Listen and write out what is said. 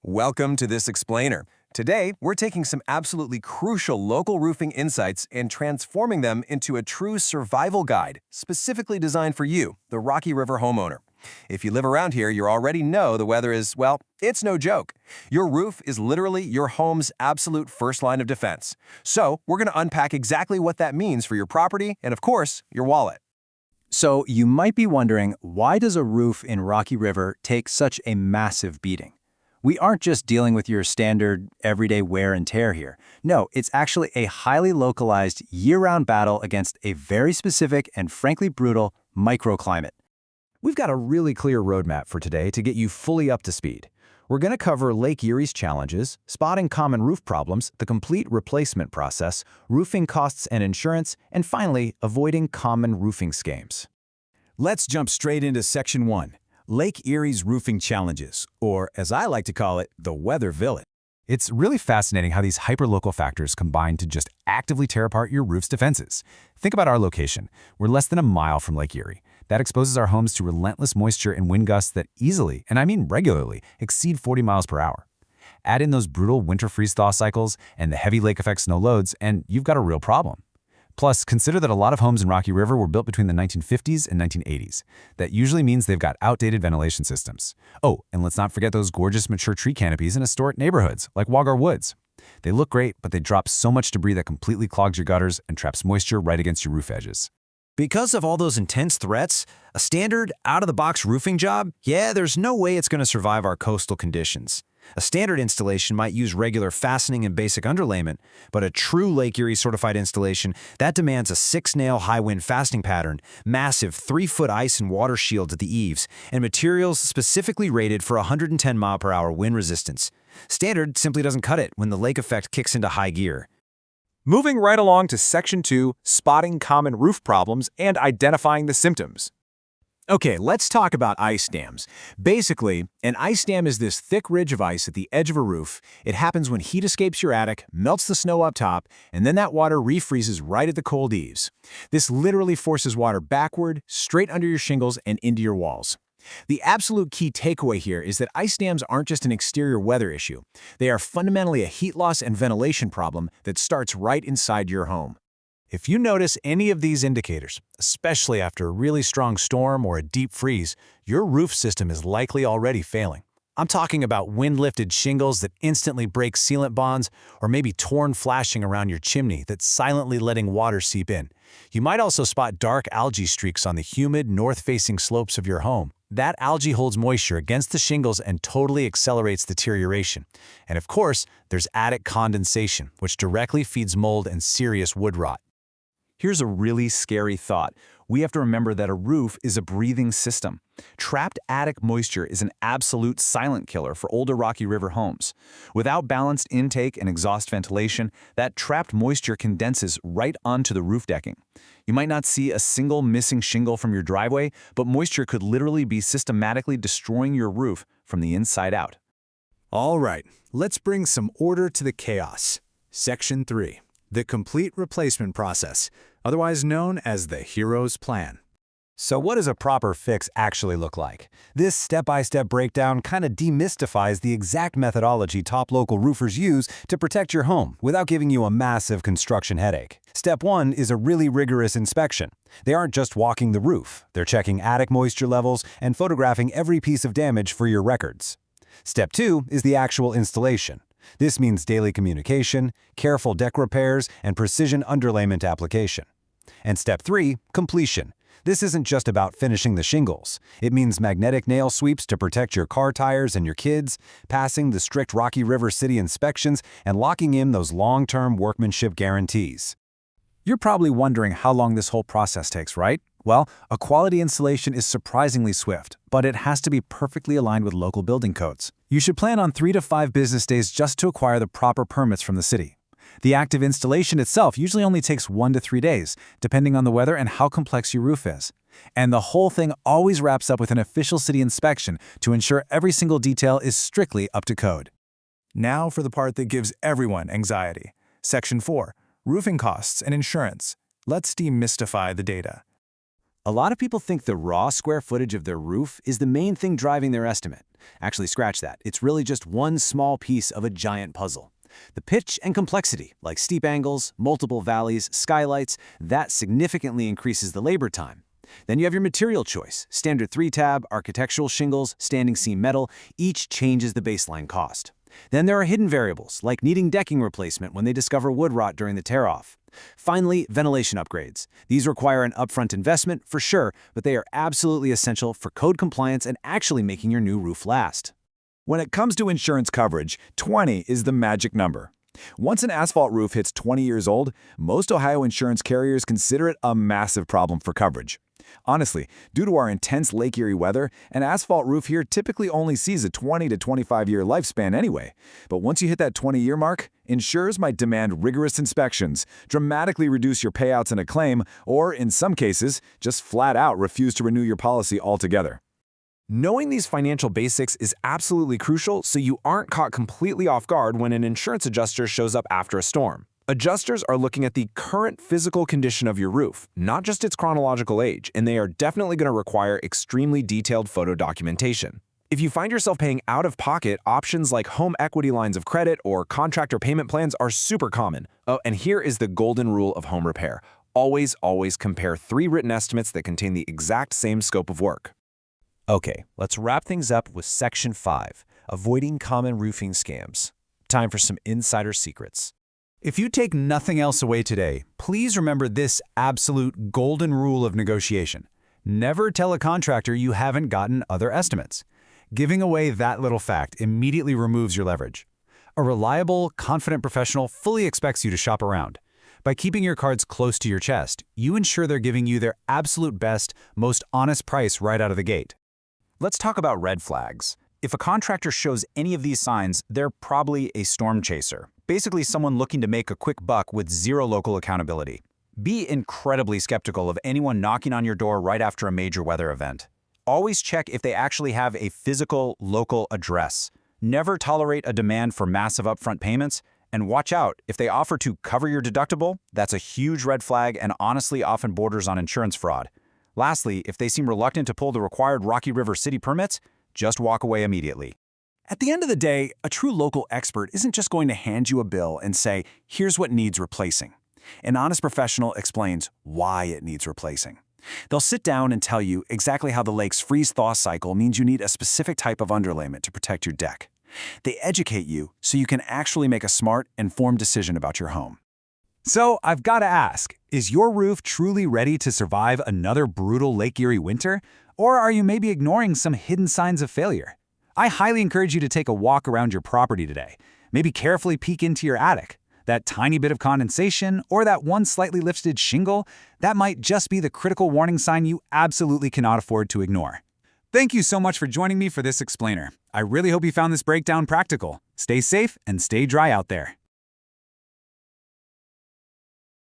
Welcome to this explainer. Today, we're taking some absolutely crucial local roofing insights and transforming them into a true survival guide, specifically designed for you, the Rocky River homeowner. If you live around here, you already know the weather is, well, it's no joke. Your roof is literally your home's absolute first line of defense. So, we're going to unpack exactly what that means for your property and, of course, your wallet. So you might be wondering, why does a roof in Rocky River take such a massive beating? We aren't just dealing with your standard everyday wear and tear here. No, it's actually a highly localized year-round battle against a very specific and frankly brutal microclimate. We've got a really clear roadmap for today to get you fully up to speed. We're going to cover Lake Erie's challenges, spotting common roof problems, the complete replacement process, roofing costs and insurance, and finally, avoiding common roofing scams. Let's jump straight into Section 1, Lake Erie's roofing challenges, or as I like to call it, the weather villain. It's really fascinating how these hyperlocal factors combine to just actively tear apart your roof's defenses. Think about our location. We're less than a mile from Lake Erie. That exposes our homes to relentless moisture and wind gusts that easily, and I mean regularly, exceed 40 miles per hour. Add in those brutal winter freeze-thaw cycles and the heavy lake effect snow loads, and you've got a real problem. Plus, consider that a lot of homes in Rocky River were built between the 1950s and 1980s. That usually means they've got outdated ventilation systems. Oh, and let's not forget those gorgeous mature tree canopies in historic neighborhoods, like Wagar Woods. They look great, but they drop so much debris that completely clogs your gutters and traps moisture right against your roof edges. Because of all those intense threats, a standard, out-of-the-box roofing job, there's no way it's going to survive our coastal conditions. A standard installation might use regular fastening and basic underlayment, but a true Lake Erie certified installation, that demands a 6-nail high-wind fastening pattern, massive 3-foot ice and water shields at the eaves, and materials specifically rated for 110-mile-per-hour wind resistance. Standard simply doesn't cut it when the lake effect kicks into high gear. Moving right along to Section 2, spotting common roof problems and identifying the symptoms. Okay, let's talk about ice dams. Basically, an ice dam is this thick ridge of ice at the edge of a roof. It happens when heat escapes your attic, melts the snow up top, and then that water refreezes right at the cold eaves. This literally forces water backward, straight under your shingles and into your walls. The absolute key takeaway here is that ice dams aren't just an exterior weather issue. They are fundamentally a heat loss and ventilation problem that starts right inside your home. If you notice any of these indicators, especially after a really strong storm or a deep freeze, your roof system is likely already failing. I'm talking about wind-lifted shingles that instantly break sealant bonds, or maybe torn flashing around your chimney that's silently letting water seep in. You might also spot dark algae streaks on the humid, north-facing slopes of your home. That algae holds moisture against the shingles and totally accelerates deterioration. And of course, there's attic condensation, which directly feeds mold and serious wood rot. Here's a really scary thought. We have to remember that a roof is a breathing system. Trapped attic moisture is an absolute silent killer for older Rocky River homes. Without balanced intake and exhaust ventilation, that trapped moisture condenses right onto the roof decking. You might not see a single missing shingle from your driveway, but moisture could literally be systematically destroying your roof from the inside out. All right, let's bring some order to the chaos. Section 3, the complete replacement process, otherwise known as the hero's plan. So what does a proper fix actually look like? This step-by-step breakdown kind of demystifies the exact methodology top local roofers use to protect your home without giving you a massive construction headache. Step 1 is a really rigorous inspection. They aren't just walking the roof, they're checking attic moisture levels and photographing every piece of damage for your records. Step 2 is the actual installation. This means daily communication, careful deck repairs, and precision underlayment application. And Step 3, completion. This isn't just about finishing the shingles. It means magnetic nail sweeps to protect your car tires and your kids, passing the strict Rocky River City inspections, and locking in those long-term workmanship guarantees. You're probably wondering how long this whole process takes, right? Well, a quality installation is surprisingly swift, but it has to be perfectly aligned with local building codes. You should plan on 3 to 5 business days just to acquire the proper permits from the city. The active installation itself usually only takes 1 to 3 days, depending on the weather and how complex your roof is. And the whole thing always wraps up with an official city inspection to ensure every single detail is strictly up to code. Now for the part that gives everyone anxiety. Section 4, roofing costs and insurance. Let's demystify the data. A lot of people think the raw square footage of their roof is the main thing driving their estimate. Actually, scratch that. It's really just one small piece of a giant puzzle. The pitch and complexity, like steep angles, multiple valleys, skylights, that significantly increases the labor time. Then you have your material choice. Standard 3-tab, architectural shingles, standing seam metal, each changes the baseline cost. Then there are hidden variables, like needing decking replacement when they discover wood rot during the tear-off. Finally, ventilation upgrades. These require an upfront investment, for sure, but they are absolutely essential for code compliance and actually making your new roof last. When it comes to insurance coverage, 20 is the magic number. Once an asphalt roof hits 20 years old, most Ohio insurance carriers consider it a massive problem for coverage. Honestly, due to our intense Lake Erie weather, an asphalt roof here typically only sees a 20 to 25-year lifespan anyway. But once you hit that 20-year mark, insurers might demand rigorous inspections, dramatically reduce your payouts in a claim, or, in some cases, just flat out refuse to renew your policy altogether. Knowing these financial basics is absolutely crucial so you aren't caught completely off guard when an insurance adjuster shows up after a storm. Adjusters are looking at the current physical condition of your roof, not just its chronological age, and they are definitely going to require extremely detailed photo documentation. If you find yourself paying out of pocket, options like home equity lines of credit or contractor payment plans are super common. Oh, and here is the golden rule of home repair. Always compare 3 written estimates that contain the exact same scope of work. Okay, let's wrap things up with Section 5, Avoiding Common Roofing Scams. Time for some insider secrets. If you take nothing else away today, please remember this absolute golden rule of negotiation. Never tell a contractor you haven't gotten other estimates. Giving away that little fact immediately removes your leverage. A reliable, confident professional fully expects you to shop around. By keeping your cards close to your chest, you ensure they're giving you their absolute best, most honest price right out of the gate. Let's talk about red flags. If a contractor shows any of these signs, they're probably a storm chaser. Basically someone looking to make a quick buck with zero local accountability. Be incredibly skeptical of anyone knocking on your door right after a major weather event. Always check if they actually have a physical, local address. Never tolerate a demand for massive upfront payments, and watch out, if they offer to cover your deductible, that's a huge red flag and honestly often borders on insurance fraud. Lastly, if they seem reluctant to pull the required Rocky River City permits, just walk away immediately. At the end of the day, a true local expert isn't just going to hand you a bill and say, here's what needs replacing. An honest professional explains why it needs replacing. They'll sit down and tell you exactly how the lake's freeze-thaw cycle means you need a specific type of underlayment to protect your deck. They educate you so you can actually make a smart, informed decision about your home. So, I've got to ask, is your roof truly ready to survive another brutal Lake Erie winter? Or are you maybe ignoring some hidden signs of failure? I highly encourage you to take a walk around your property today. Maybe carefully peek into your attic. That tiny bit of condensation or that one slightly lifted shingle, that might just be the critical warning sign you absolutely cannot afford to ignore. Thank you so much for joining me for this explainer. I really hope you found this breakdown practical. Stay safe and stay dry out there.